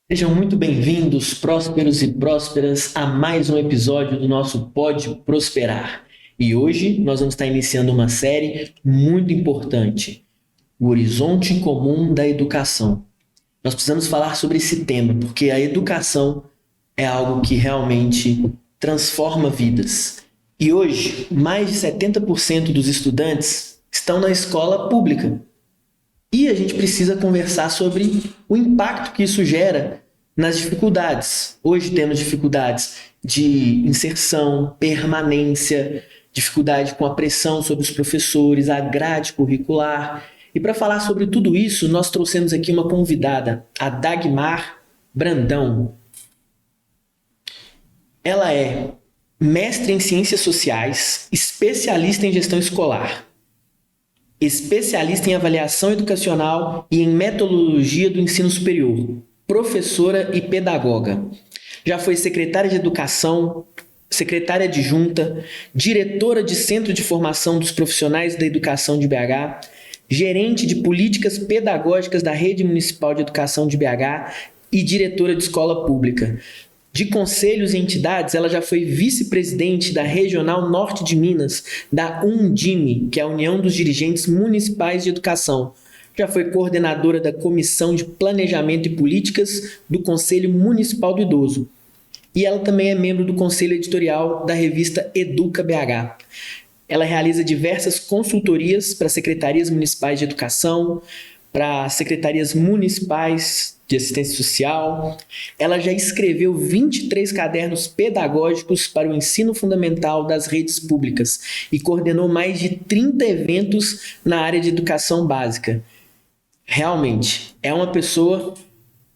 Sejam muito bem-vindos, prósperos e prósperas, a mais um episódio do nosso Pode Prosperar. E hoje nós vamos estar iniciando uma série muito importante, o Horizonte Comum da Educação. Nós precisamos falar sobre esse tema, porque a educação é algo que realmente transforma vidas. E hoje, mais de 70% dos estudantes estão na escola pública. E a gente precisa conversar sobre o impacto que isso gera nas dificuldades. Hoje temos dificuldades de inserção, permanência, dificuldade com a pressão sobre os professores, a grade curricular. E para falar sobre tudo isso, nós trouxemos aqui uma convidada, a Dagmar Brandão. Ela é mestre em Ciências Sociais, especialista em gestão escolar, especialista em avaliação educacional e em metodologia do ensino superior, professora e pedagoga. Já foi secretária de Educação, secretária adjunta, diretora de Centro de Formação dos Profissionais da Educação de BH, gerente de Políticas Pedagógicas da Rede Municipal de Educação de BH e diretora de Escola Pública. De conselhos e entidades, ela já foi vice-presidente da Regional Norte de Minas, da UNDIME, que é a União dos Dirigentes Municipais de Educação. Já foi coordenadora da Comissão de Planejamento e Políticas do Conselho Municipal do Idoso. E ela também é membro do Conselho Editorial da revista Educa BH. Ela realiza diversas consultorias para secretarias municipais de educação, para secretarias municipais de assistência social. Ela já escreveu 23 cadernos pedagógicos para o ensino fundamental das redes públicas e coordenou mais de 30 eventos na área de educação básica. Realmente, é uma pessoa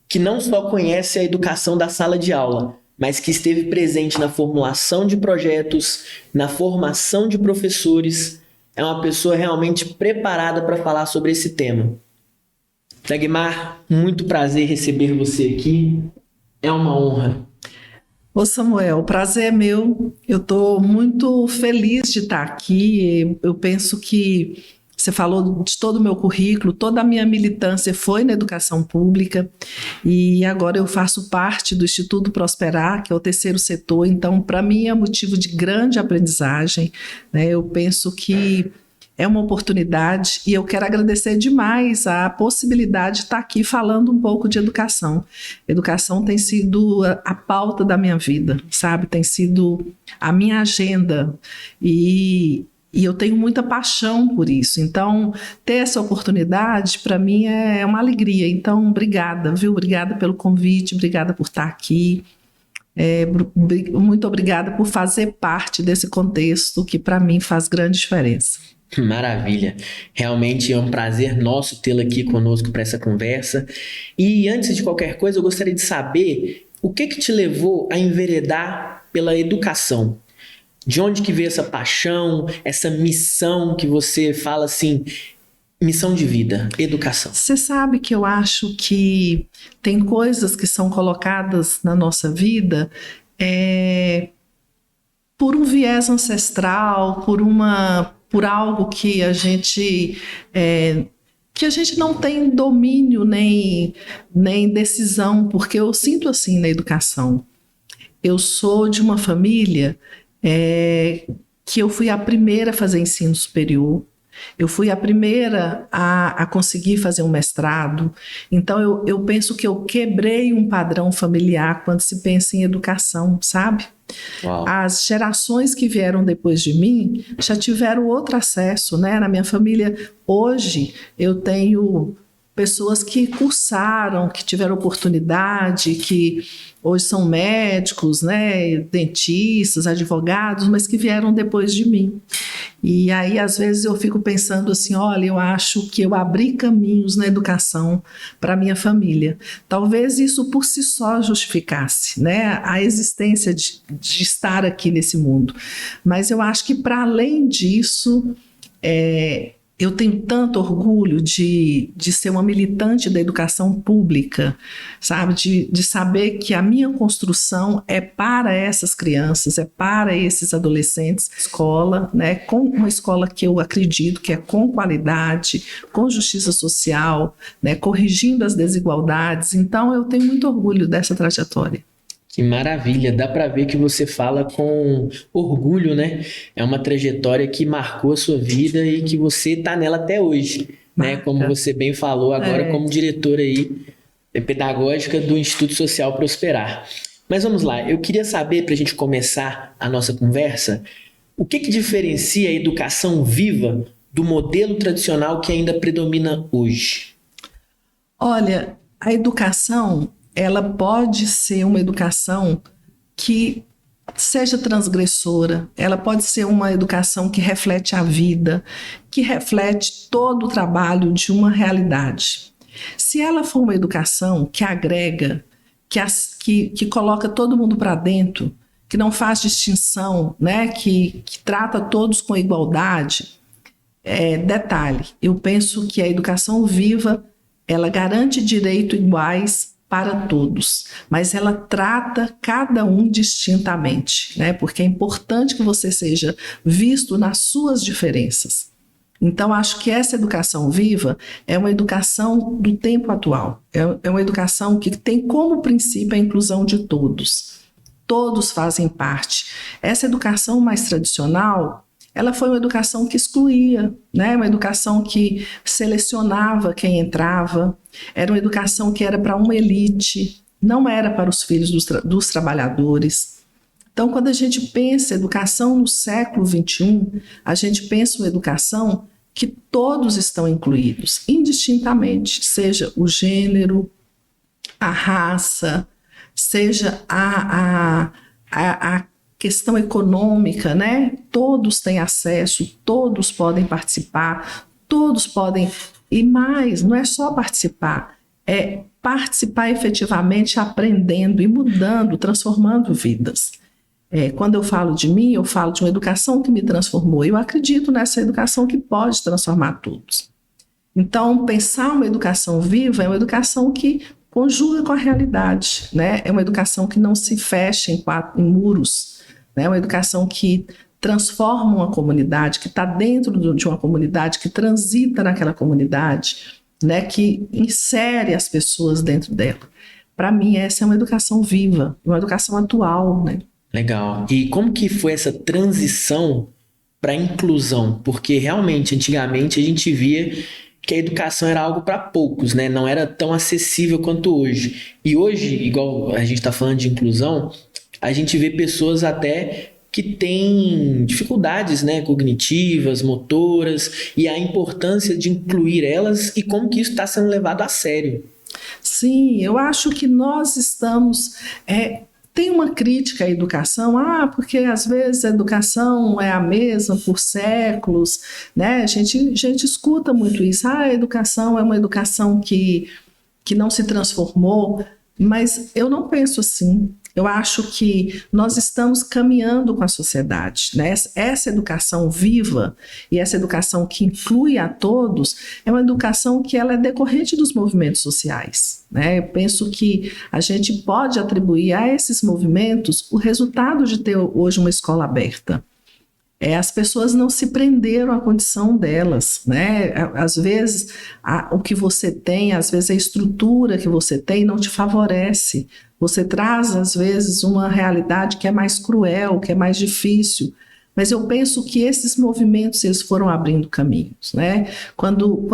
que não só conhece a educação da sala de aula, mas que esteve presente na formulação de projetos, na formação de professores. É uma pessoa realmente preparada para falar sobre esse tema. Dagmar, muito prazer receber você aqui. É uma honra. Ô Samuel, o prazer é meu. Eu estou muito feliz de estar aqui. Eu penso que você falou de todo o meu currículo, toda a minha militância foi na educação pública e agora eu faço parte do Instituto Prosperar, que é o terceiro setor. Então, para mim é motivo de grande aprendizagem, né? Eu penso que é uma oportunidade e eu quero agradecer demais a possibilidade de estar aqui falando um pouco de educação. Educação tem sido a pauta da minha vida, sabe? Tem sido a minha agenda e eu tenho muita paixão por isso. Então, ter essa oportunidade, para mim, é uma alegria. Então, obrigada, viu? Obrigada pelo convite, obrigada por estar aqui. Muito obrigada por fazer parte desse contexto que, para mim, faz grande diferença. Maravilha. Realmente é um prazer nosso tê-la aqui conosco para essa conversa. E antes de qualquer coisa, eu gostaria de saber o que te levou a enveredar pela educação? De onde que veio essa paixão, essa missão que você fala assim, missão de vida, educação? Você sabe que eu acho que tem coisas que são colocadas na nossa vida por um viés ancestral, por algo que a gente não tem domínio nem decisão, porque eu sinto assim na educação. Eu sou de uma família que eu fui a primeira a fazer ensino superior, eu fui a primeira a conseguir fazer um mestrado. Então eu penso que eu quebrei um padrão familiar quando se pensa em educação, sabe? Uau. As gerações que vieram depois de mim já tiveram outro acesso, né? Na minha família, hoje, eu tenho pessoas que cursaram, que tiveram oportunidade, que hoje são médicos, né? Dentistas, advogados, mas que vieram depois de mim. E aí, às vezes, eu fico pensando assim, olha, eu acho que eu abri caminhos na educação para a minha família. Talvez isso por si só justificasse, né, a existência de estar aqui nesse mundo. Mas eu acho que, para além disso, Eu tenho tanto orgulho de ser uma militante da educação pública, sabe? De saber que a minha construção é para essas crianças, é para esses adolescentes. Escola, né? Com uma escola que eu acredito que é com qualidade, com justiça social, né? Corrigindo as desigualdades. Então, eu tenho muito orgulho dessa trajetória. Que maravilha, dá para ver que você fala com orgulho, né? É uma trajetória que marcou a sua vida e que você está nela até hoje, né? Como você bem falou agora, como diretora aí pedagógica do Instituto Social Prosperar. Mas vamos lá, eu queria saber, para a gente começar a nossa conversa, o que diferencia a educação viva do modelo tradicional que ainda predomina hoje? Olha, a educação, ela pode ser uma educação que seja transgressora, ela pode ser uma educação que reflete a vida, que reflete todo o trabalho de uma realidade. Se ela for uma educação que agrega, que coloca todo mundo para dentro, que não faz distinção, né, que trata todos com igualdade, detalhe, eu penso que a educação viva, ela garante direitos iguais para todos, mas ela trata cada um distintamente, né? Porque é importante que você seja visto nas suas diferenças. Então, acho que essa educação viva é uma educação do tempo atual, é uma educação que tem como princípio a inclusão de todos. Todos fazem parte. Essa educação mais tradicional, ela foi uma educação que excluía, né? Uma educação que selecionava quem entrava, era uma educação que era para uma elite, não era para os filhos dos trabalhadores. Então, quando a gente pensa educação no século XXI, a gente pensa uma educação que todos estão incluídos, indistintamente, seja o gênero, a raça, seja a questão econômica, né? Todos têm acesso, todos podem participar, todos podem, e mais, não é só participar, é participar efetivamente aprendendo e mudando, transformando vidas. Quando eu falo de mim, eu falo de uma educação que me transformou. Eu acredito nessa educação que pode transformar todos. Então, pensar uma educação viva é uma educação que conjuga com a realidade, né? É uma educação que não se fecha em muros, né? É uma educação que transforma uma comunidade, que está dentro de uma comunidade, que transita naquela comunidade, né? Que insere as pessoas dentro dela. Para mim, essa é uma educação viva, uma educação atual, né? Legal. E como que foi essa transição para a inclusão? Porque realmente, antigamente, a gente via que a educação era algo para poucos, né? Não era tão acessível quanto hoje. E hoje, igual a gente está falando de inclusão, a gente vê pessoas até que têm dificuldades, né, cognitivas, motoras, e a importância de incluir elas e como que isso está sendo levado a sério. Sim, eu acho que nós estamos... Tem uma crítica à educação, porque às vezes a educação é a mesma por séculos, né? A gente escuta muito isso, a educação é uma educação que não se transformou, mas eu não penso assim. Eu acho que nós estamos caminhando com a sociedade, né? Essa educação viva e essa educação que inclui a todos é uma educação que ela é decorrente dos movimentos sociais, né? Eu penso que a gente pode atribuir a esses movimentos o resultado de ter hoje uma escola aberta. As pessoas não se prenderam à condição delas, né? Às vezes, o que você tem, às vezes a estrutura que você tem não te favorece. Você traz, às vezes, uma realidade que é mais cruel, que é mais difícil. Mas eu penso que esses movimentos eles foram abrindo caminhos, né? Quando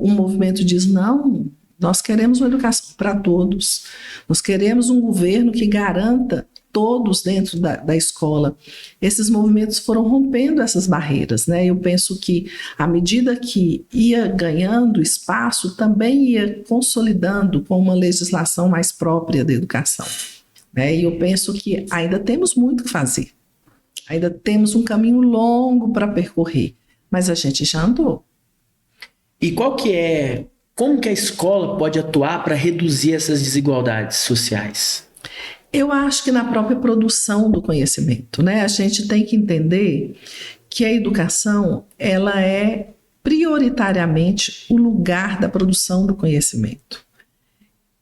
um movimento diz não, nós queremos uma educação para todos, nós queremos um governo que garanta todos dentro da escola. Esses movimentos foram rompendo essas barreiras, né? Eu penso que, à medida que ia ganhando espaço, também ia consolidando com uma legislação mais própria da educação, né? E eu penso que ainda temos muito que fazer. Ainda temos um caminho longo para percorrer, mas a gente já andou. E como que a escola pode atuar para reduzir essas desigualdades sociais? Eu acho que na própria produção do conhecimento, né? A gente tem que entender que a educação, ela é prioritariamente o lugar da produção do conhecimento.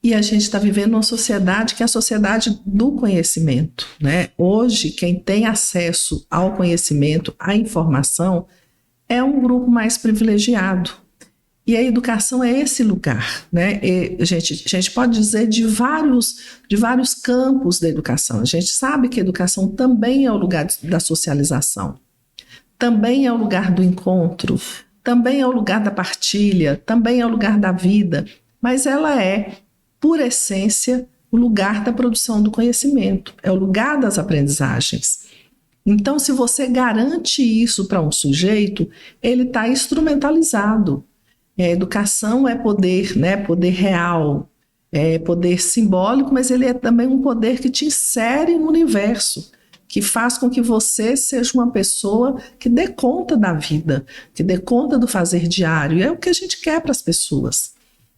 E a gente está vivendo uma sociedade que é a sociedade do conhecimento, né? Hoje, quem tem acesso ao conhecimento, à informação, é um grupo mais privilegiado. E a educação é esse lugar, né? A gente pode dizer de vários campos da educação. A gente sabe que a educação também é o lugar da socialização, também é o lugar do encontro, também é o lugar da partilha, também é o lugar da vida, mas ela é, por essência, o lugar da produção do conhecimento, é o lugar das aprendizagens. Então, se você garante isso para um sujeito, ele está instrumentalizado. A educação é poder, né? Poder real, é poder simbólico, mas ele é também um poder que te insere no universo, que faz com que você seja uma pessoa que dê conta da vida, que dê conta do fazer diário. E é o que a gente quer para as pessoas,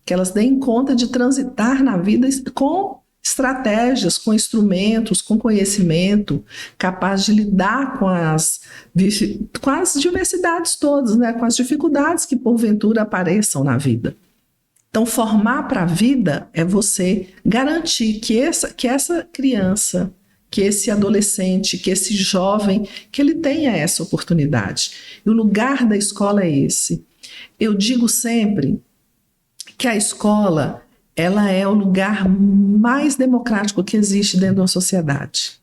que elas deem conta de transitar na vida com estratégias, com instrumentos, com conhecimento, capaz de lidar com as diversidades todas, né? Com as dificuldades que porventura apareçam na vida. Então, formar para a vida é você garantir que essa criança, que esse adolescente, que esse jovem, que ele tenha essa oportunidade. E o lugar da escola é esse. Eu digo sempre que a escola, ela é o lugar mais democrático que existe dentro de uma sociedade.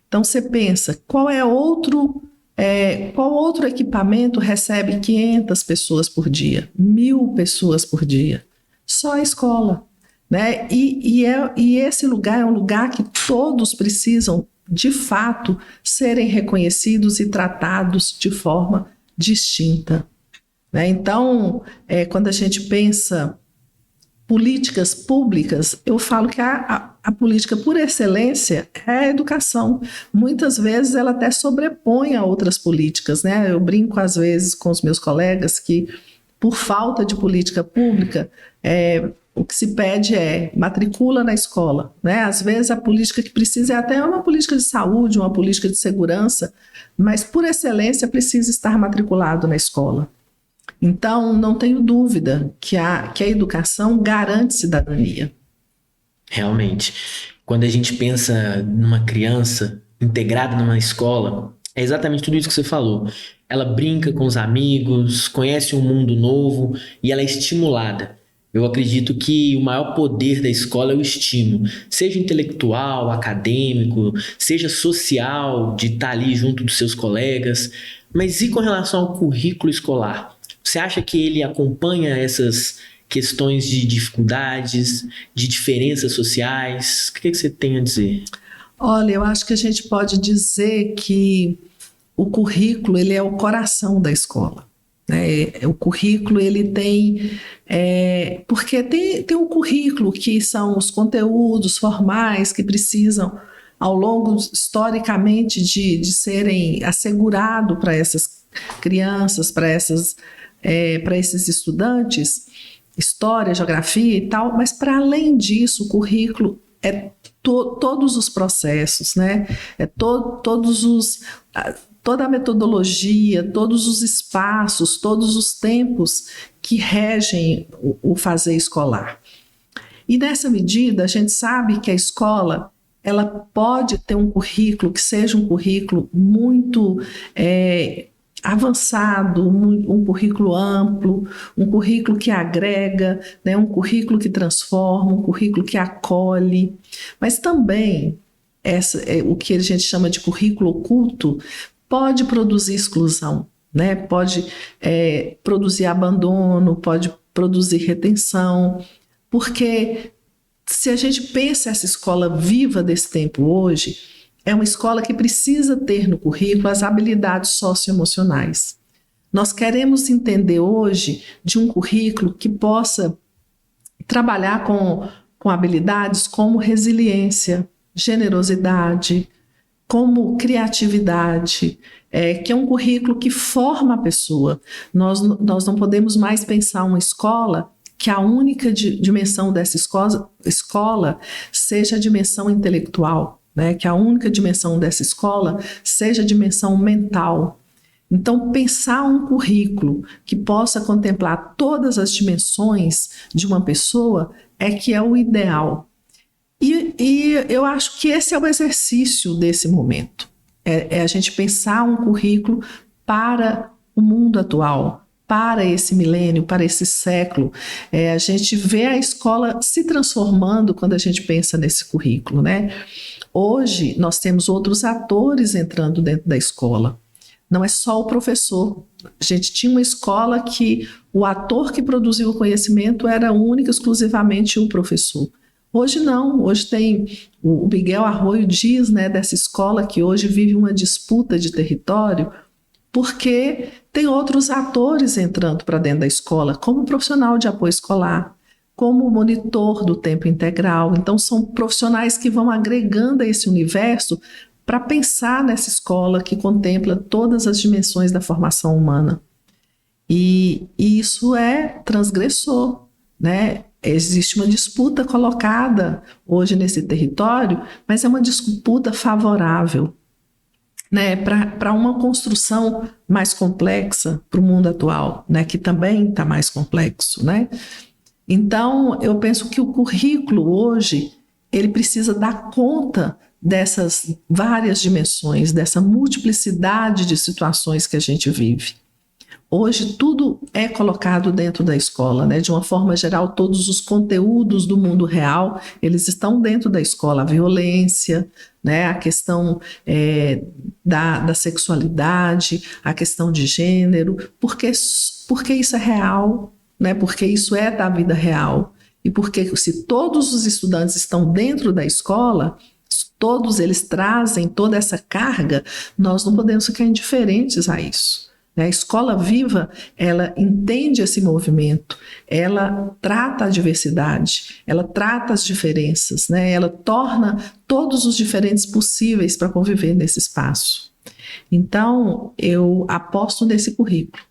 Então você pensa, qual outro equipamento recebe 500 pessoas por dia, 1.000 pessoas por dia? Só a escola, né? E esse lugar é um lugar que todos precisam, de fato, serem reconhecidos e tratados de forma distinta, né? Então, quando a gente pensa políticas públicas, eu falo que a política por excelência é a educação. Muitas vezes ela até sobrepõe a outras políticas, né? Eu brinco às vezes com os meus colegas que, por falta de política pública, o que se pede é matricula na escola, né? Às vezes a política que precisa é até uma política de saúde, uma política de segurança, mas por excelência precisa estar matriculado na escola. Então, não tenho dúvida que a educação garante cidadania. Realmente. Quando a gente pensa numa criança integrada numa escola, é exatamente tudo isso que você falou. Ela brinca com os amigos, conhece um mundo novo e ela é estimulada. Eu acredito que o maior poder da escola é o estímulo, seja intelectual, acadêmico, seja social, de estar ali junto dos seus colegas. Mas e com relação ao currículo escolar? Você acha que ele acompanha essas questões de dificuldades, de diferenças sociais? O que você tem a dizer? Olha, eu acho que a gente pode dizer que o currículo ele é o coração da escola, né? O currículo ele tem... porque tem um currículo que são os conteúdos formais que precisam, ao longo, historicamente, de serem assegurados para essas crianças, para esses estudantes, história, geografia e tal, mas para além disso, o currículo é todos os processos, né? Toda a metodologia, todos os espaços, todos os tempos que regem o fazer escolar. E nessa medida, a gente sabe que a escola ela pode ter um currículo que seja um currículo muito avançado, um currículo amplo, um currículo que agrega, né, um currículo que transforma, um currículo que acolhe, mas também o que a gente chama de currículo oculto pode produzir exclusão, né? Pode produzir abandono, pode produzir retenção, porque se a gente pensa essa escola viva desse tempo hoje, é uma escola que precisa ter no currículo as habilidades socioemocionais. Nós queremos entender hoje de um currículo que possa trabalhar com habilidades como resiliência, generosidade, como criatividade, que é um currículo que forma a pessoa. Nós não podemos mais pensar uma escola que a única dimensão dessa escola seja a dimensão intelectual, né? Que a única dimensão dessa escola seja a dimensão mental. Então, pensar um currículo que possa contemplar todas as dimensões de uma pessoa é que é o ideal. E eu acho que esse é o exercício desse momento. É a gente pensar um currículo para o mundo atual, para esse milênio, para esse século. A gente vê a escola se transformando quando a gente pensa nesse currículo, né? Hoje, nós temos outros atores entrando dentro da escola. Não é só o professor. A gente tinha uma escola que o ator que produziu o conhecimento era único, exclusivamente o professor. Hoje não, hoje tem, o Miguel Arroio diz, né, dessa escola que hoje vive uma disputa de território, porque tem outros atores entrando para dentro da escola, como profissional de apoio escolar, como monitor do tempo integral. Então são profissionais que vão agregando a esse universo para pensar nessa escola que contempla todas as dimensões da formação humana. E isso é transgressor, né? Existe uma disputa colocada hoje nesse território, mas é uma disputa favorável, né? Para uma construção mais complexa para o mundo atual, né? Que também está mais complexo, né? Então, eu penso que o currículo hoje, ele precisa dar conta dessas várias dimensões, dessa multiplicidade de situações que a gente vive. Hoje tudo é colocado dentro da escola, né? De uma forma geral, todos os conteúdos do mundo real, eles estão dentro da escola. A violência, né? A questão da sexualidade, a questão de gênero, porque isso é real, né? Porque isso é da vida real. E porque se todos os estudantes estão dentro da escola, todos eles trazem toda essa carga, nós não podemos ficar indiferentes a isso. A escola viva, ela entende esse movimento, ela trata a diversidade, ela trata as diferenças, né? Ela torna todos os diferentes possíveis para conviver nesse espaço. Então, eu aposto nesse currículo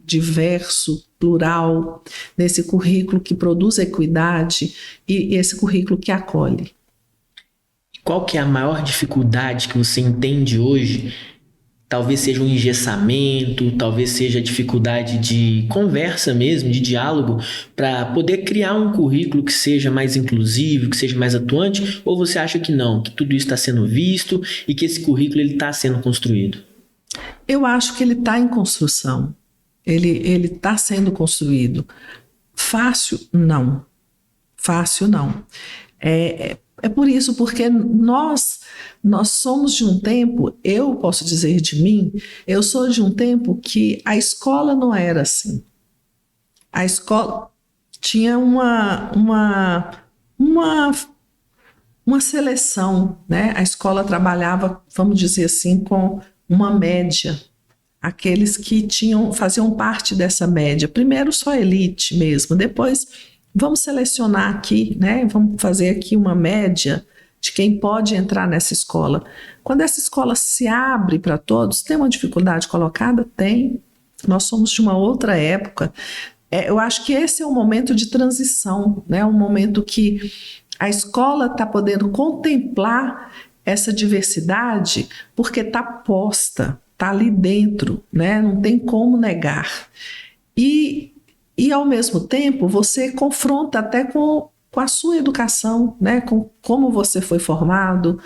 diverso, plural, nesse currículo que produz equidade e esse currículo que acolhe. Qual que é a maior dificuldade que você entende hoje? Talvez seja um engessamento, talvez seja a dificuldade de conversa mesmo, de diálogo, para poder criar um currículo que seja mais inclusivo, que seja mais atuante, ou você acha que não, que tudo isso está sendo visto e que esse currículo está sendo construído? Eu acho que ele está em construção, ele está sendo construído. Fácil, não. Fácil, não. É por isso, porque nós somos de um tempo, eu posso dizer de mim, eu sou de um tempo que a escola não era assim. A escola tinha uma seleção, né? A escola trabalhava, vamos dizer assim, com uma média. Aqueles que faziam parte dessa média. Primeiro só a elite mesmo, depois vamos selecionar aqui, né? Vamos fazer aqui uma média de quem pode entrar nessa escola. Quando essa escola se abre para todos, tem uma dificuldade colocada? Tem. Nós somos de uma outra época. Eu acho que esse é um momento de transição, né? Um momento que a escola está podendo contemplar essa diversidade porque está posta, está ali dentro, né? Não tem como negar. E ao mesmo tempo, você confronta até com a sua educação, né? Com como você foi formado,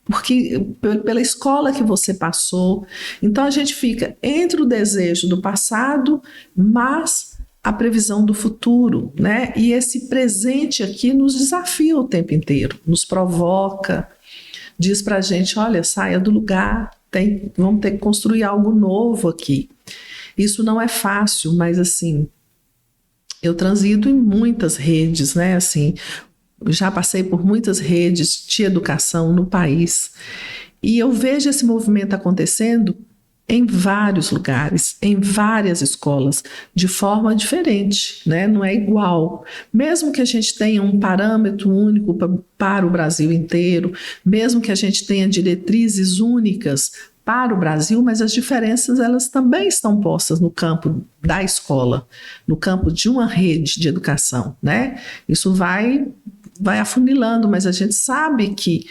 porque pela escola que você passou. Então, a gente fica entre o desejo do passado, mas a previsão do futuro, né? E esse presente aqui nos desafia o tempo inteiro, nos provoca, diz pra gente, olha, saia do lugar, vamos ter que construir algo novo aqui. Isso não é fácil, mas assim, eu transito em muitas redes, né? Assim, já passei por muitas redes de educação no país e eu vejo esse movimento acontecendo em vários lugares, em várias escolas, de forma diferente, né? Não é igual. Mesmo que a gente tenha um parâmetro único para o Brasil inteiro, mesmo que a gente tenha diretrizes únicas para o Brasil, mas as diferenças elas também estão postas no campo da escola, no campo de uma rede de educação, né? Isso vai vai afunilando, mas a gente sabe que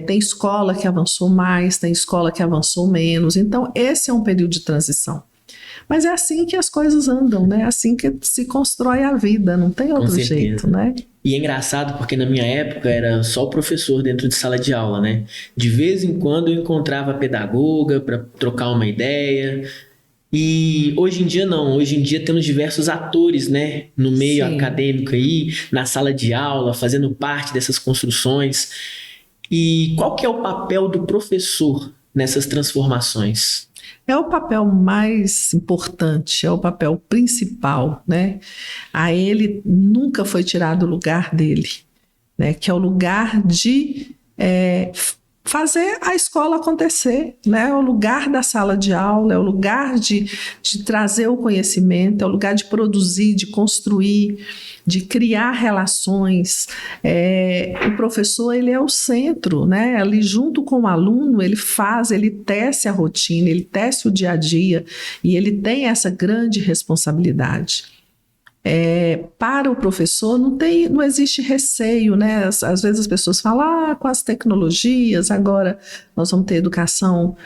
tem escola que avançou mais, tem escola que avançou menos, então esse é um período de transição. Mas é assim que as coisas andam, né? É assim que se constrói a vida, não tem outro jeito, né? E é engraçado porque na minha época era só o professor dentro de sala de aula, né? De vez em quando eu encontrava a pedagoga para trocar uma ideia. E hoje em dia não, hoje em dia temos diversos atores, né? No meio Sim. acadêmico aí, na sala de aula, fazendo parte dessas construções. E qual que é o papel do professor nessas transformações? É o papel mais importante, é o papel principal, né? A ele nunca foi tirado o lugar dele, né? Que é o lugar de fazer a escola acontecer, né? É o lugar da sala de aula, é o lugar de trazer o conhecimento, é o lugar de produzir, de construir, de criar relações. O professor, ele é o centro, né? Ali junto com o aluno, ele tece a rotina, ele tece o dia a dia e ele tem essa grande responsabilidade. Para o professor não existe receio, né? Às vezes as pessoas falam, com as tecnologias, agora nós vamos ter educação,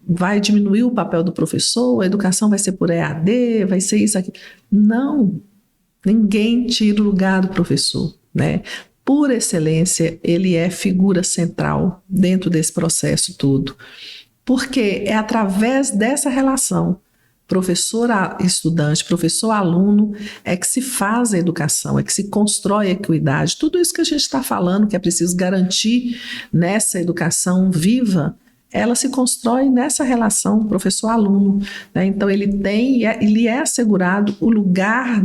vai diminuir o papel do professor, a educação vai ser por EAD, vai ser isso aqui. Não, ninguém tira o lugar do professor, né? Por excelência, ele é figura central dentro desse processo todo, porque é através dessa relação professor-estudante, professor-aluno, é que se faz a educação, é que se constrói a equidade. Tudo isso que a gente está falando, que é preciso garantir nessa educação viva, ela se constrói nessa relação professor-aluno, né? Então, ele é assegurado o lugar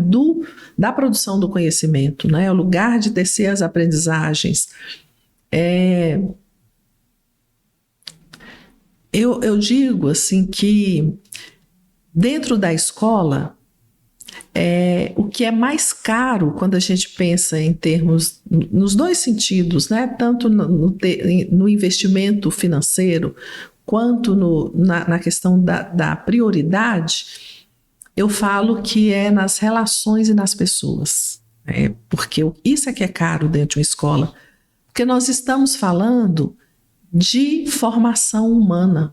da produção do conhecimento, né? O lugar de tecer as aprendizagens. Eu digo assim que dentro da escola, o que é mais caro quando a gente pensa em termos, nos dois sentidos, né? Tanto no investimento financeiro, quanto na questão da prioridade, eu falo que é nas relações e nas pessoas. Porque isso é que é caro dentro de uma escola. Porque nós estamos falando de formação humana.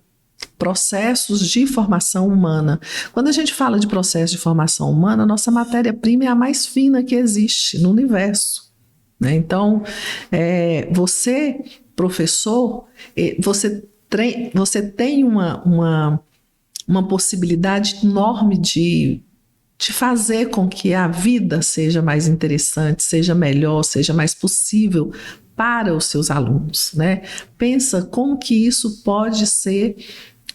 Processos de formação humana. Quando a gente fala de processo de formação humana, a nossa matéria-prima é a mais fina que existe no universo, né? Então, você, professor, você tem uma possibilidade enorme de fazer com que a vida seja mais interessante, seja melhor, seja mais possível para os seus alunos, né? Pensa como que isso pode ser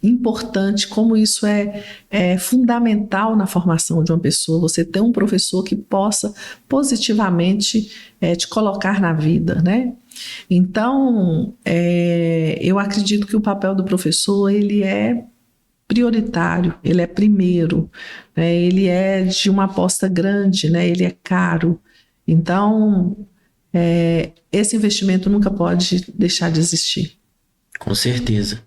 importante, como isso é fundamental na formação de uma pessoa, você ter um professor que possa positivamente te colocar na vida, né? Então, eu acredito que o papel do professor, ele é prioritário, ele é primeiro, né? Ele é de uma aposta grande, né? Ele é caro. Então, esse investimento nunca pode deixar de existir. Com certeza.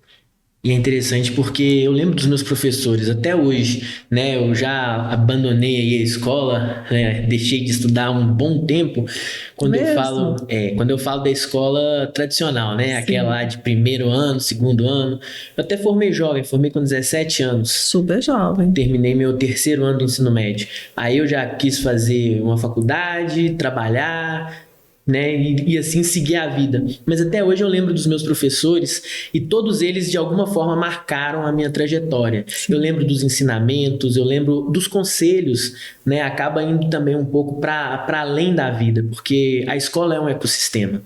E é interessante porque eu lembro dos meus professores até hoje, né? Eu já abandonei aí a escola, né? Deixei de estudar há um bom tempo. Quando eu falo da escola tradicional, né? Sim. Aquela lá de primeiro ano, segundo ano. Eu até formei jovem, formei com 17 anos. Super jovem. Terminei meu terceiro ano do ensino médio. Aí eu já quis fazer uma faculdade, trabalhar, né, e assim seguir a vida. Mas até hoje eu lembro dos meus professores e todos eles de alguma forma marcaram a minha trajetória. Sim. Eu lembro dos ensinamentos, eu lembro dos conselhos, né, acaba indo também um pouco para além da vida, porque a escola é um ecossistema.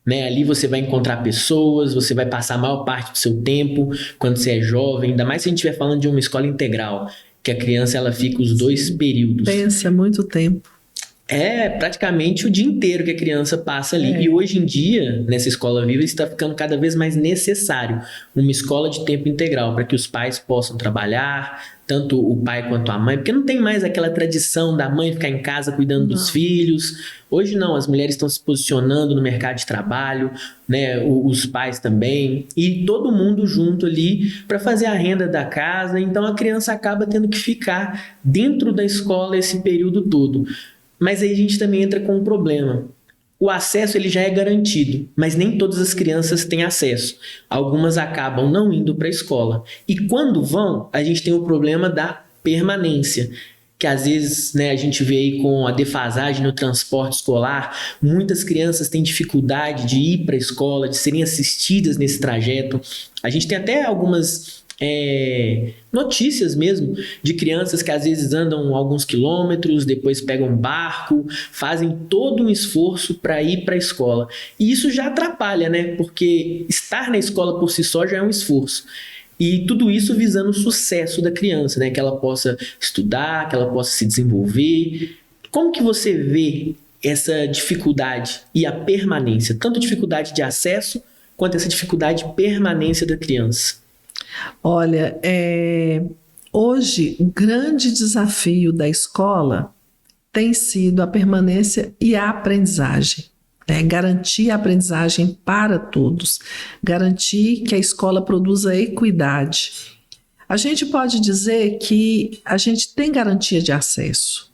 Né? Ali você vai encontrar pessoas, você vai passar a maior parte do seu tempo quando você é jovem, ainda mais se a gente estiver falando de uma escola integral, que a criança ela fica os 2 períodos. Pensa muito tempo. É praticamente o dia inteiro que a criança passa ali. E hoje em dia, nessa escola viva, está ficando cada vez mais necessário uma escola de tempo integral para que os pais possam trabalhar, tanto o pai quanto a mãe, porque não tem mais aquela tradição da mãe ficar em casa cuidando dos filhos. Hoje não, as mulheres estão se posicionando no mercado de trabalho, né, os pais também, e todo mundo junto ali para fazer a renda da casa. Então a criança acaba tendo que ficar dentro da escola esse período todo. Mas aí a gente também entra com um problema. o acesso ele já é garantido, mas nem todas as crianças têm acesso. Algumas acabam não indo para a escola. E quando vão, a gente tem o problema da permanência, que às vezes, né, a gente vê aí com a defasagem no transporte escolar, muitas crianças têm dificuldade de ir para a escola, de serem assistidas nesse trajeto. A gente tem até algumas notícias mesmo de crianças que às vezes andam alguns quilômetros, depois pegam um barco, fazem todo um esforço para ir para a escola. E isso já atrapalha, né? Porque estar na escola por si só já é um esforço. E tudo isso visando o sucesso da criança, né? Que ela possa estudar, que ela possa se desenvolver. Como que você vê essa dificuldade e a permanência? Tanto a dificuldade de acesso, quanto essa dificuldade de permanência da criança? Olha, hoje o grande desafio da escola tem sido a permanência e a aprendizagem. Garantir a aprendizagem para todos, garantir que a escola produza equidade. A gente pode dizer que a gente tem garantia de acesso.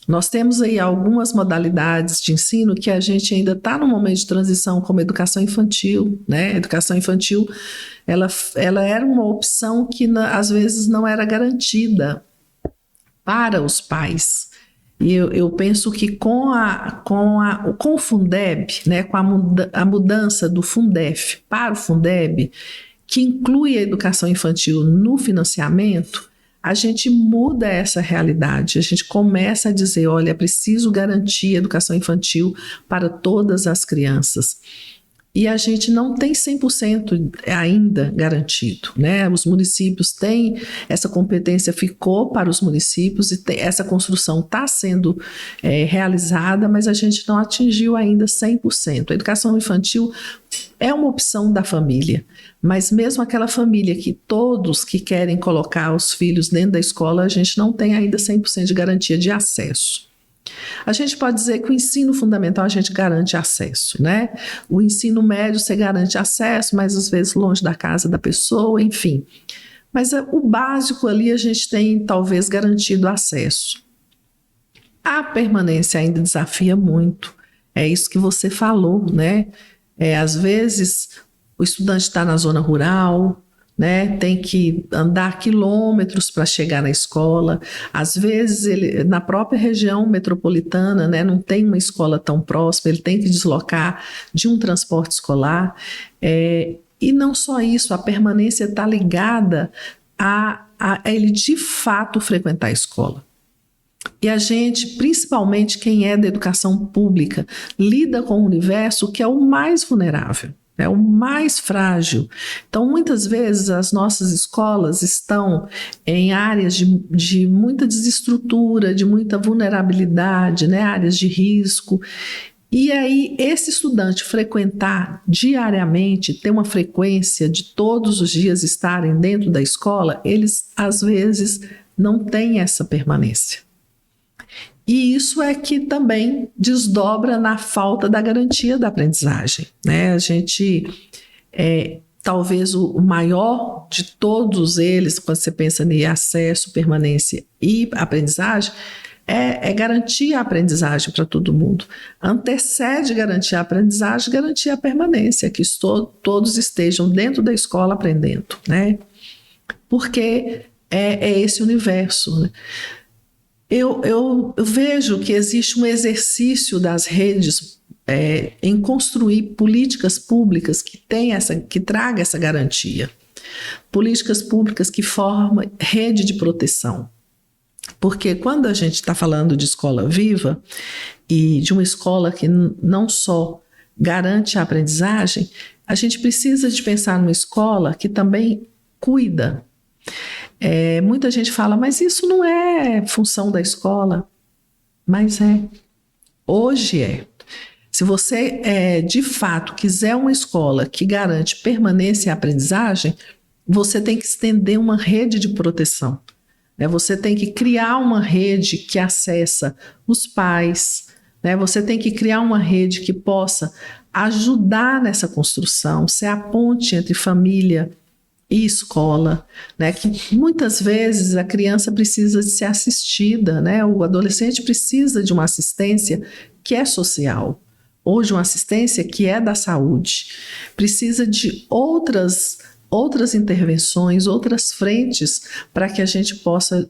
Nós temos aí algumas modalidades de ensino que a gente ainda está no momento de transição, como a educação infantil, né? A educação infantil, ela era uma opção que às vezes não era garantida para os pais. E eu penso que com o Fundeb, né, com a mudança do Fundef para o Fundeb, que inclui a educação infantil no financiamento, a gente muda essa realidade, a gente começa a dizer, olha, é preciso garantir a educação infantil para todas as crianças. E a gente não tem 100% ainda garantido, né? Os municípios têm, essa competência ficou para os municípios e essa construção está sendo realizada, mas a gente não atingiu ainda 100%. A educação infantil é uma opção da família, mas mesmo aquela família que todos que querem colocar os filhos dentro da escola, a gente não tem ainda 100% de garantia de acesso. A gente pode dizer que o ensino fundamental a gente garante acesso, né? O ensino médio você garante acesso, mas às vezes longe da casa da pessoa, enfim. Mas o básico ali a gente tem talvez garantido acesso. A permanência ainda desafia muito, é isso que você falou, né? Às vezes o estudante está na zona rural, né, tem que andar quilômetros para chegar na escola. Às vezes, ele, na própria região metropolitana, né, não tem uma escola tão próxima, ele tem que deslocar de um transporte escolar. E não só isso, a permanência está ligada a ele de fato frequentar a escola. E a gente, principalmente quem é da educação pública, lida com um universo que é o mais vulnerável. É o mais frágil. Então, muitas vezes, as nossas escolas estão em áreas de muita desestrutura, de muita vulnerabilidade, né? Áreas de risco. E aí, esse estudante frequentar diariamente, ter uma frequência de todos os dias estarem dentro da escola, eles, às vezes, não têm essa permanência. E isso é que também desdobra na falta da garantia da aprendizagem, né? A gente, talvez o maior de todos eles, quando você pensa em acesso, permanência e aprendizagem, é garantir a aprendizagem para todo mundo. Antecede garantir a aprendizagem, garantir a permanência, que todos estejam dentro da escola aprendendo, né? Porque é esse universo, né? Eu vejo que existe um exercício das redes em construir políticas públicas que traga essa garantia. Políticas públicas que formam rede de proteção. Porque quando a gente está falando de escola viva e de uma escola que não só garante a aprendizagem, a gente precisa de pensar numa escola que também cuida. Muita gente fala, mas isso não é função da escola. Mas é. Hoje é. Se você, de fato, quiser uma escola que garante permanência e aprendizagem, você tem que estender uma rede de proteção. Você tem que criar uma rede que acessa os pais, né? Você tem que criar uma rede que possa ajudar nessa construção, ser a ponte entre família e escola, né? Que muitas vezes a criança precisa de ser assistida, né? O adolescente precisa de uma assistência que é social, hoje uma assistência que é da saúde. Precisa de outras intervenções, outras frentes para que a gente possa,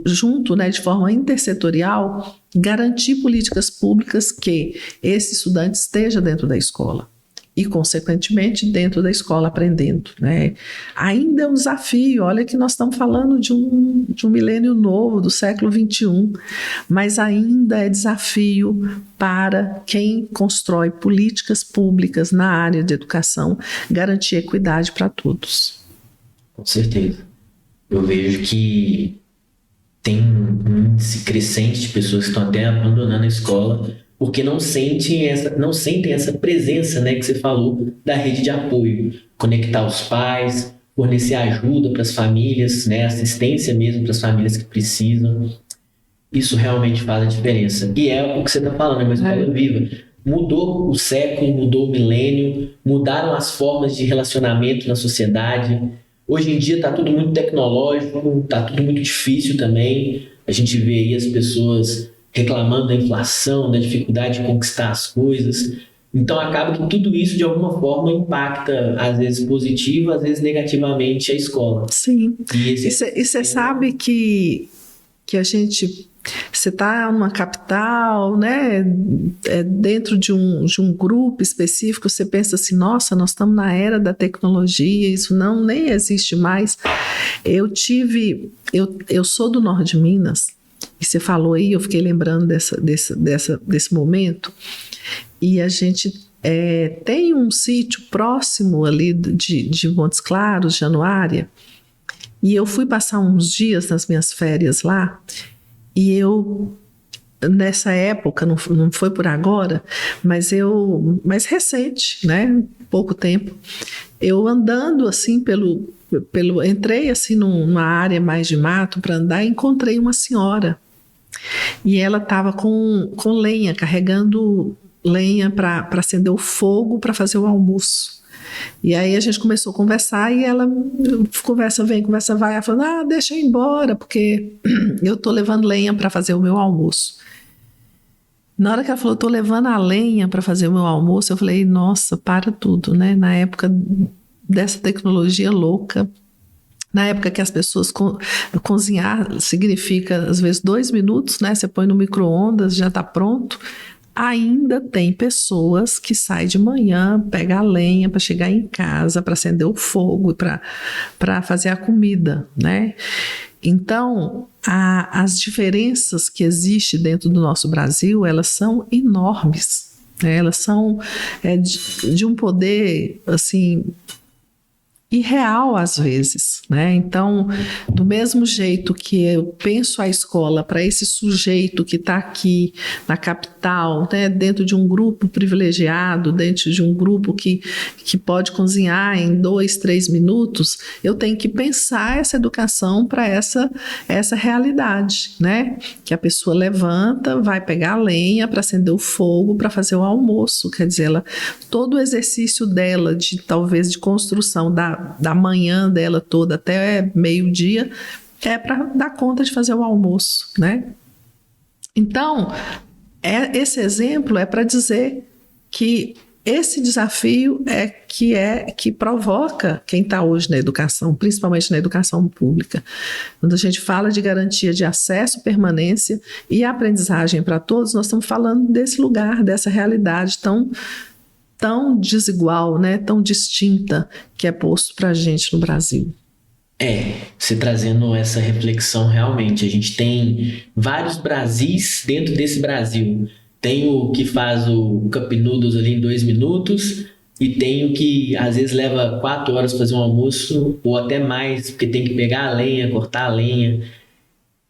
junto, né, de forma intersetorial, garantir políticas públicas que esse estudante esteja dentro da escola e, consequentemente, dentro da escola aprendendo, né? Ainda é um desafio, olha que nós estamos falando de um milênio novo, do século XXI, mas ainda é desafio para quem constrói políticas públicas na área de educação, garantir equidade para todos. Com certeza. Eu vejo que tem um índice crescente de pessoas que estão até abandonando a escola porque não sentem essa presença, né, que você falou, da rede de apoio. Conectar os pais, fornecer ajuda para as famílias, né, assistência mesmo para as famílias que precisam. Isso realmente faz a diferença. E é o que você está falando, é uma escola viva. Mudou o século, mudou o milênio, mudaram as formas de relacionamento na sociedade. Hoje em dia está tudo muito tecnológico, está tudo muito difícil também. A gente vê aí as pessoas reclamando da inflação, da dificuldade de conquistar as coisas. Então acaba que tudo isso de alguma forma impacta, às vezes positivo, às vezes negativamente a escola. Sim. E você sabe que a gente... Você está numa capital, né, dentro de um grupo específico, você pensa assim, nossa, nós estamos na era da tecnologia, isso nem existe mais. Eu sou do norte de Minas, e você falou aí, eu fiquei lembrando desse momento, e a gente tem um sítio próximo ali de Montes Claros, Januária, e eu fui passar uns dias nas minhas férias lá, e eu, nessa época, não foi por agora, mas recente, né, pouco tempo, eu andando assim entrei assim numa área mais de mato para andar e encontrei uma senhora. E ela estava com lenha, carregando lenha para acender o fogo para fazer o almoço. E aí a gente começou a conversar e ela, conversa vem, conversa vai, ela falou, deixa eu ir embora, porque eu tô levando lenha para fazer o meu almoço. Na hora que ela falou, tô levando a lenha para fazer o meu almoço, eu falei, nossa, para tudo, né? Na época dessa tecnologia louca, na época que as pessoas cozinhar significa, às vezes, 2 minutos, né? Você põe no micro-ondas, já tá pronto. Ainda tem pessoas que saem de manhã, pegam a lenha para chegar em casa, para acender o fogo, para fazer a comida, né? Então, as diferenças que existem dentro do nosso Brasil, elas são enormes, né? Elas são de um poder, assim, irreal às vezes, né? Então, do mesmo jeito que eu penso a escola para esse sujeito que está aqui na capital, né, dentro de um grupo privilegiado, dentro de um grupo que pode cozinhar em 2, 3 minutos, eu tenho que pensar essa educação para essa realidade, né? Que a pessoa levanta, vai pegar a lenha para acender o fogo, para fazer o almoço, quer dizer, todo o exercício dela talvez de construção da manhã dela toda até meio-dia é para dar conta de fazer o almoço, né? Então, esse exemplo é para dizer que esse desafio que provoca quem está hoje na educação, principalmente na educação pública. Quando a gente fala de garantia de acesso, permanência e aprendizagem para todos, nós estamos falando desse lugar, dessa realidade tão desigual, né, tão distinta que é posto para a gente no Brasil. Você trazendo essa reflexão realmente, a gente tem vários Brasis dentro desse Brasil. Tem o que faz o Cup Noodles ali em 2 minutos e tem o que às vezes leva 4 horas para fazer um almoço ou até mais, porque tem que pegar a lenha, cortar a lenha.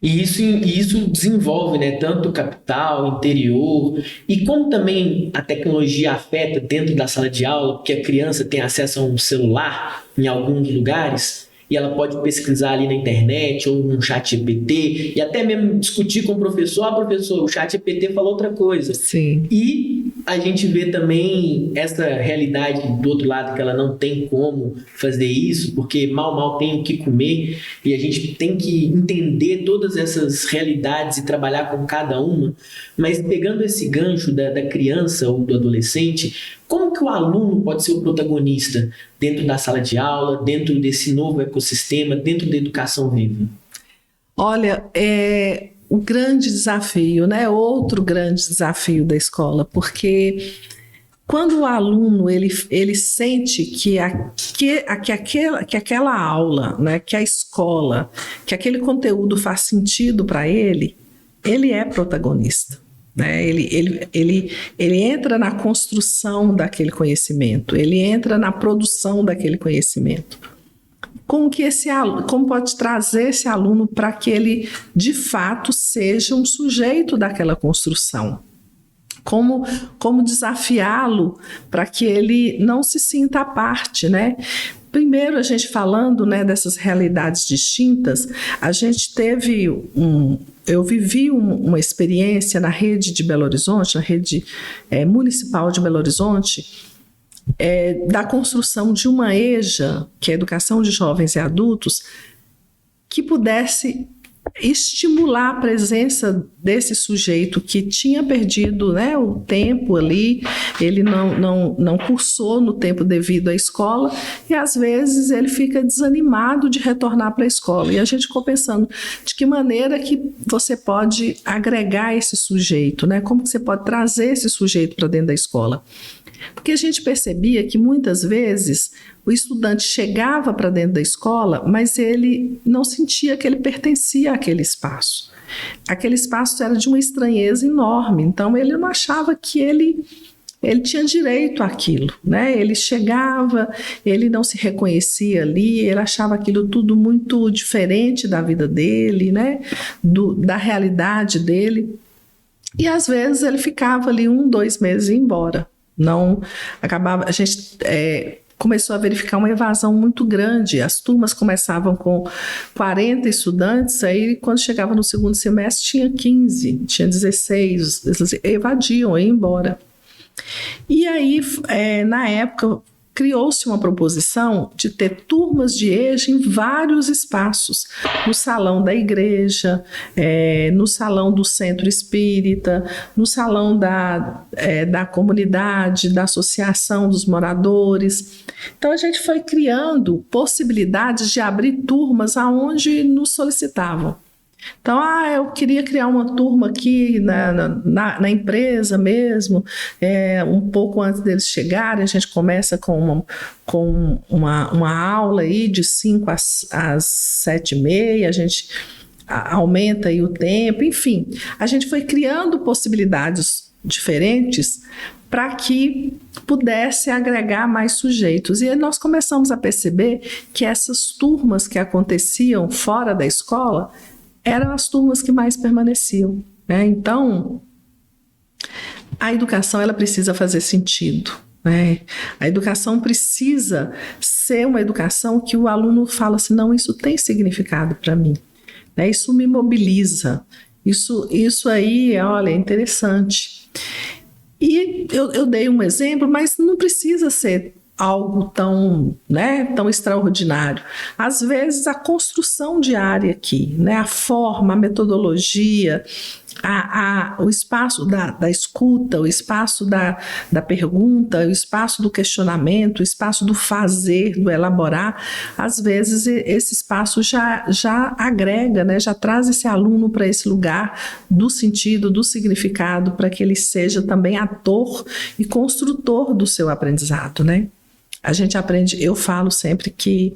E isso desenvolve, né, tanto capital, interior, e como também a tecnologia afeta dentro da sala de aula, porque a criança tem acesso a um celular em alguns lugares, e ela pode pesquisar ali na internet ou no chat GPT, e até mesmo discutir com o professor, professor, o chat GPT falou outra coisa. Sim. E a gente vê também essa realidade do outro lado, que ela não tem como fazer isso, porque mal tem o que comer, e a gente tem que entender todas essas realidades e trabalhar com cada uma. Mas pegando esse gancho da criança ou do adolescente, como que o aluno pode ser o protagonista dentro da sala de aula, dentro desse novo ecossistema, dentro da educação viva? Olha, o grande desafio, né? Outro grande desafio da escola, porque quando o aluno ele sente que aquela aula, né, que a escola, que aquele conteúdo faz sentido para ele é protagonista. Né? Ele entra na construção daquele conhecimento, ele entra na produção daquele conhecimento. Como pode trazer esse aluno para que ele, de fato, seja um sujeito daquela construção? Como desafiá-lo para que ele não se sinta à parte, né? Primeiro, a gente falando, né, dessas realidades distintas, a gente eu vivi uma experiência na rede de Belo Horizonte, na rede municipal de Belo Horizonte, da construção de uma EJA, que é a Educação de Jovens e Adultos, que pudesse estimular a presença desse sujeito que tinha perdido, né, o tempo ali, ele não cursou no tempo devido à escola, e às vezes ele fica desanimado de retornar para a escola. E a gente ficou pensando de que maneira que você pode agregar esse sujeito, né, como que você pode trazer esse sujeito para dentro da escola. Porque a gente percebia que muitas vezes o estudante chegava para dentro da escola, mas ele não sentia que ele pertencia àquele espaço. Aquele espaço era de uma estranheza enorme, então ele não achava que ele tinha direito àquilo, né? Ele chegava, ele não se reconhecia ali, ele achava aquilo tudo muito diferente da vida dele, né? Da realidade dele. E às vezes ele ficava ali 1-2 meses e ia embora. Não acabava, a gente começou a verificar uma evasão muito grande. As turmas começavam com 40 estudantes, aí quando chegava no segundo semestre tinha 15, tinha 16, eles evadiam, iam embora. E aí, na época, criou-se uma proposição de ter turmas de EJA em vários espaços, no salão da igreja, no salão do centro espírita, no salão da comunidade, da associação dos moradores. Então a gente foi criando possibilidades de abrir turmas aonde nos solicitavam. Então, eu queria criar uma turma aqui na empresa mesmo, um pouco antes deles chegarem, a gente começa com uma aula aí de 5 às 7h30, a gente aumenta aí o tempo, enfim, a gente foi criando possibilidades diferentes para que pudesse agregar mais sujeitos. E aí nós começamos a perceber que essas turmas que aconteciam fora da escola eram as turmas que mais permaneciam, né? Então, a educação ela precisa fazer sentido, né? A educação precisa ser uma educação que o aluno fala assim, não, isso tem significado para mim, né? Isso me mobiliza, isso aí, olha, é interessante. E eu dei um exemplo, mas não precisa ser algo tão extraordinário. Às vezes a construção diária aqui, né, a forma, a metodologia, o espaço da escuta, o espaço da pergunta, o espaço do questionamento, o espaço do fazer, do elaborar, às vezes esse espaço já agrega, né, já traz esse aluno para esse lugar do sentido, do significado, para que ele seja também ator e construtor do seu aprendizado, né? A gente aprende, eu falo sempre que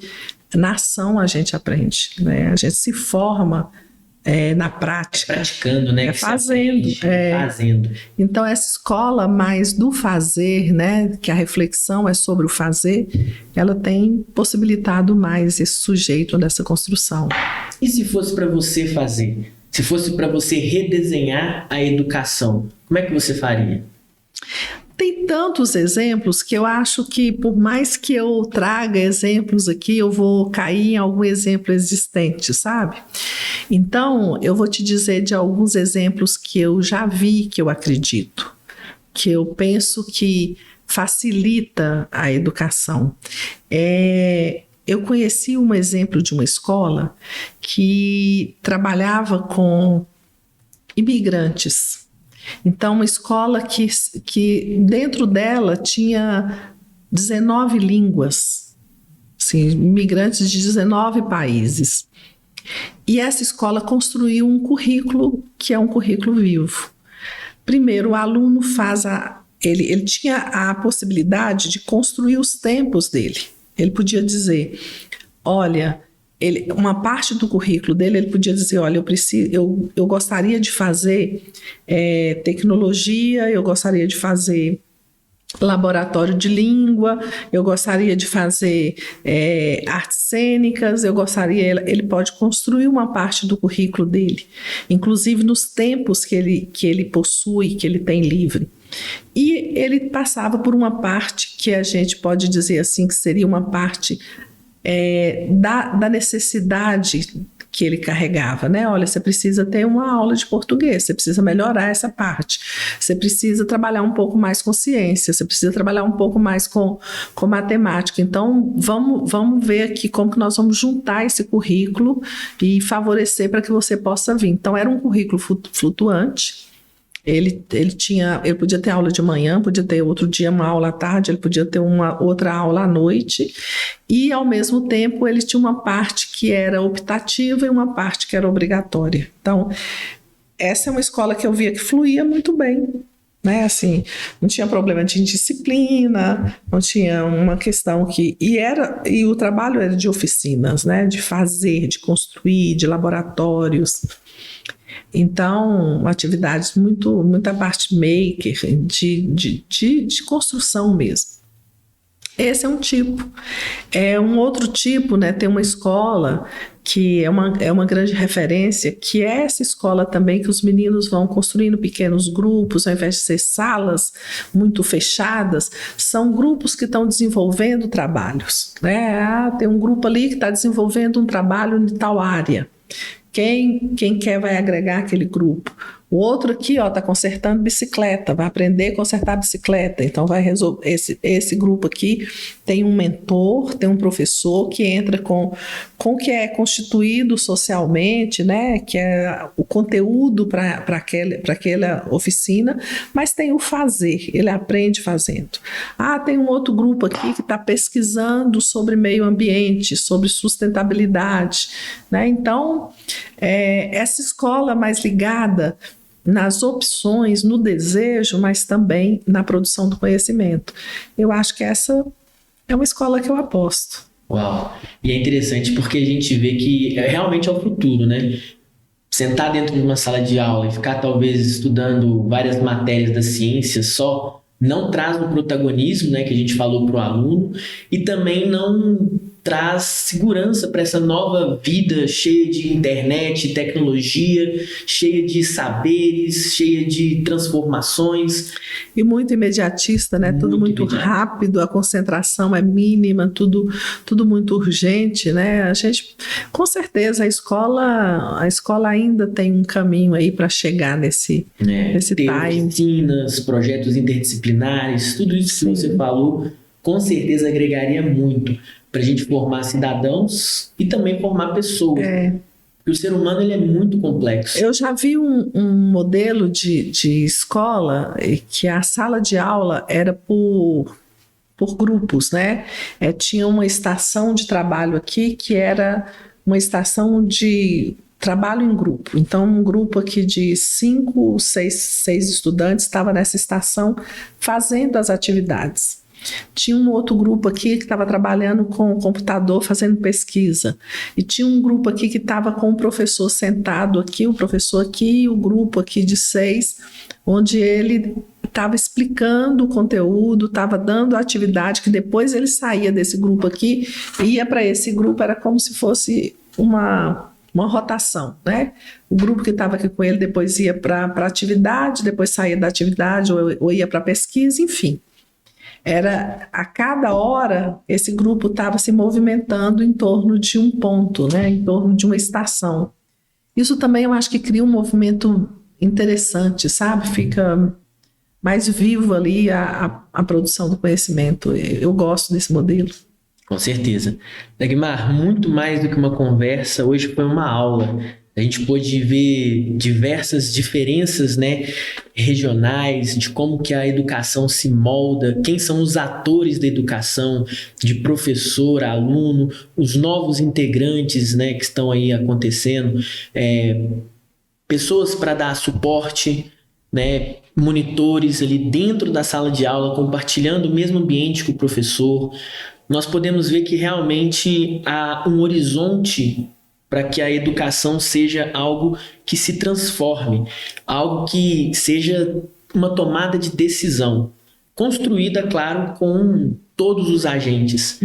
na ação a gente aprende, né? A gente se forma na prática. Praticando, né? Fazendo. Fazendo. Então, essa escola mais do fazer, né? Que a reflexão é sobre o fazer, ela tem possibilitado mais esse sujeito nessa construção. E se fosse para você fazer? Se fosse para você redesenhar a educação, como é que você faria? Tem tantos exemplos que eu acho que, por mais que eu traga exemplos aqui, eu vou cair em algum exemplo existente, sabe? Então, eu vou te dizer de alguns exemplos que eu já vi, que eu acredito. que eu penso que facilita a educação. Eu conheci um exemplo de uma escola que trabalhava com imigrantes. Então, uma escola que dentro dela tinha 19 línguas, assim, imigrantes de 19 países. E essa escola construiu um currículo que é um currículo vivo. Primeiro, o aluno ele tinha a possibilidade de construir os tempos dele. Ele podia dizer, olha, uma parte do currículo dele, ele podia dizer, olha, eu gostaria de fazer tecnologia, eu gostaria de fazer laboratório de língua, eu gostaria de fazer artes cênicas, ele pode construir uma parte do currículo dele, inclusive nos tempos que ele possui, que ele tem livre. E ele passava por uma parte que a gente pode dizer assim, que seria uma parte da necessidade que ele carregava, né? Olha, você precisa ter uma aula de português, você precisa melhorar essa parte, você precisa trabalhar um pouco mais com ciência, você precisa trabalhar um pouco mais com matemática. Então, vamos ver aqui como que nós vamos juntar esse currículo e favorecer para que você possa vir. Então, era um currículo flutuante. Ele podia ter aula de manhã, podia ter outro dia uma aula à tarde, ele podia ter uma outra aula à noite, e ao mesmo tempo ele tinha uma parte que era optativa e uma parte que era obrigatória. Então, essa é uma escola que eu via que fluía muito bem, né? Assim, não tinha problema de disciplina, não tinha uma questão e o trabalho era de oficinas, né? De fazer, de construir, de laboratórios. Então, atividades muita parte maker, de construção mesmo. Esse é um tipo. Um outro tipo, né, tem uma escola que é uma grande referência, que é essa escola também que os meninos vão construindo pequenos grupos, ao invés de ser salas muito fechadas, são grupos que estão desenvolvendo trabalhos, né? Tem um grupo ali que está desenvolvendo um trabalho em tal área. Quem quer vai agregar aquele grupo. O outro aqui está consertando bicicleta, vai aprender a consertar bicicleta. Então, vai resolver. Esse grupo aqui tem um mentor, tem um professor que entra com o que é constituído socialmente, né? Que é o conteúdo para aquela oficina, mas tem o fazer, ele aprende fazendo. Tem um outro grupo aqui que está pesquisando sobre meio ambiente, sobre sustentabilidade, né? Então, essa escola mais ligada nas opções, no desejo, mas também na produção do conhecimento. Eu acho que essa é uma escola que eu aposto. Uau! E é interessante porque a gente vê que realmente é o futuro, né? Sentar dentro de uma sala de aula e ficar talvez estudando várias matérias da ciência só não traz um protagonismo, né, que a gente falou para o aluno, e também não traz segurança para essa nova vida cheia de internet, tecnologia, cheia de saberes, cheia de transformações. E muito imediatista, né? Tudo muito rápido, a concentração é mínima, tudo muito urgente, né? Com certeza, a escola ainda tem um caminho aí para chegar nesse ter time. Oficinas, projetos interdisciplinares, tudo isso que você falou, com certeza agregaria muito para a gente formar cidadãos e também formar pessoas. Porque o ser humano ele é muito complexo. Eu já vi um modelo de escola que a sala de aula era por grupos, né? Tinha uma estação de trabalho aqui que era uma estação de trabalho em grupo. Então, um grupo aqui de 5, 6 estudantes estava nessa estação fazendo as atividades. Tinha um outro grupo aqui que estava trabalhando com o computador, fazendo pesquisa. E tinha um grupo aqui que estava com o professor sentado aqui, o professor aqui, e o grupo aqui de 6, onde ele estava explicando o conteúdo, estava dando a atividade, que depois ele saía desse grupo aqui e ia para esse grupo, era como se fosse uma rotação, né? O grupo que estava aqui com ele depois ia para a atividade, depois saía da atividade ou ia para a pesquisa, enfim. A cada hora, esse grupo estava se movimentando em torno de um ponto, né? Em torno de uma estação. Isso também eu acho que cria um movimento interessante, sabe? Fica mais vivo ali a produção do conhecimento. Eu gosto desse modelo. Com certeza. Dagmar, muito mais do que uma conversa, hoje foi uma aula. A gente pôde ver diversas diferenças, né, regionais, de como que a educação se molda, quem são os atores da educação, de professor, aluno, os novos integrantes, né, que estão aí acontecendo, pessoas para dar suporte, né, monitores ali dentro da sala de aula, compartilhando o mesmo ambiente que o professor. Nós podemos ver que realmente há um horizonte para que a educação seja algo que se transforme, algo que seja uma tomada de decisão, construída, claro, com todos os agentes.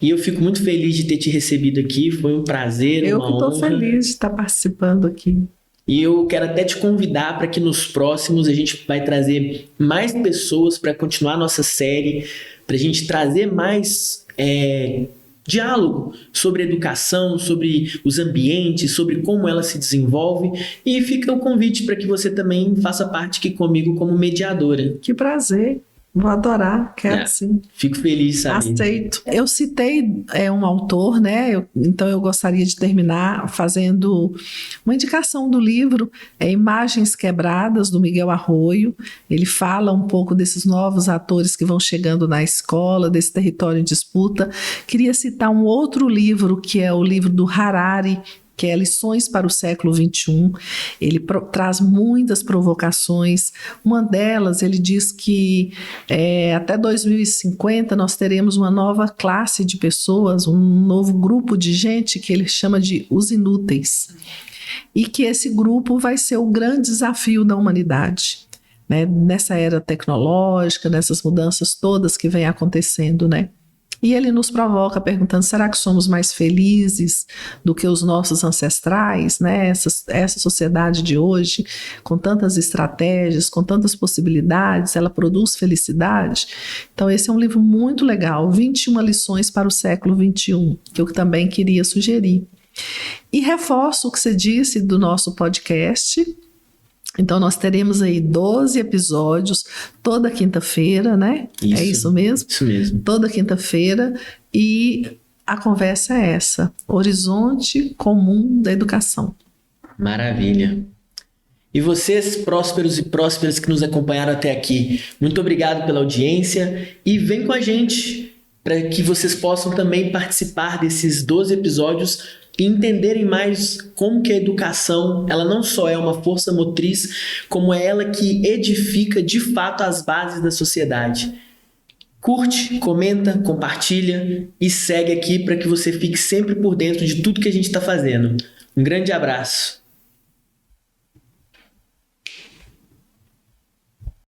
E eu fico muito feliz de ter te recebido aqui, foi um prazer, uma honra. Eu que estou feliz de estar participando aqui. E eu quero até te convidar para que nos próximos a gente vai trazer mais pessoas para continuar a nossa série, para a gente trazer mais diálogo sobre educação, sobre os ambientes, sobre como ela se desenvolve. E fica o convite para que você também faça parte aqui comigo como mediadora. Que prazer. Vou adorar, quero sim. Fico feliz, sabe? Aceito. Eu citei um autor, né? Então eu gostaria de terminar fazendo uma indicação do livro, Imagens Quebradas, do Miguel Arroio. Ele fala um pouco desses novos atores que vão chegando na escola, desse território em disputa. Queria citar um outro livro, que é o livro do Harari, que é Lições para o Século XXI. Ele traz muitas provocações. Uma delas, ele diz que até 2050 nós teremos uma nova classe de pessoas, um novo grupo de gente que ele chama de os inúteis. E que esse grupo vai ser o grande desafio da humanidade, né? Nessa era tecnológica, nessas mudanças todas que vêm acontecendo, né? E ele nos provoca perguntando, será que somos mais felizes do que os nossos ancestrais, né? Essa sociedade de hoje, com tantas estratégias, com tantas possibilidades, ela produz felicidade? Então esse é um livro muito legal, 21 lições para o século XXI, que eu também queria sugerir. E reforço o que você disse do nosso podcast. Então nós teremos aí 12 episódios toda quinta-feira, né? Isso, é isso mesmo? Isso mesmo. Toda quinta-feira, e a conversa é essa: horizonte comum da educação. Maravilha. E vocês, prósperos e prósperas que nos acompanharam até aqui, muito obrigado pela audiência e vem com a gente para que vocês possam também participar desses 12 episódios e entenderem mais como que a educação, ela não só é uma força motriz, como é ela que edifica de fato as bases da sociedade. Curte, comenta, compartilha e segue aqui para que você fique sempre por dentro de tudo que a gente está fazendo. Um grande abraço.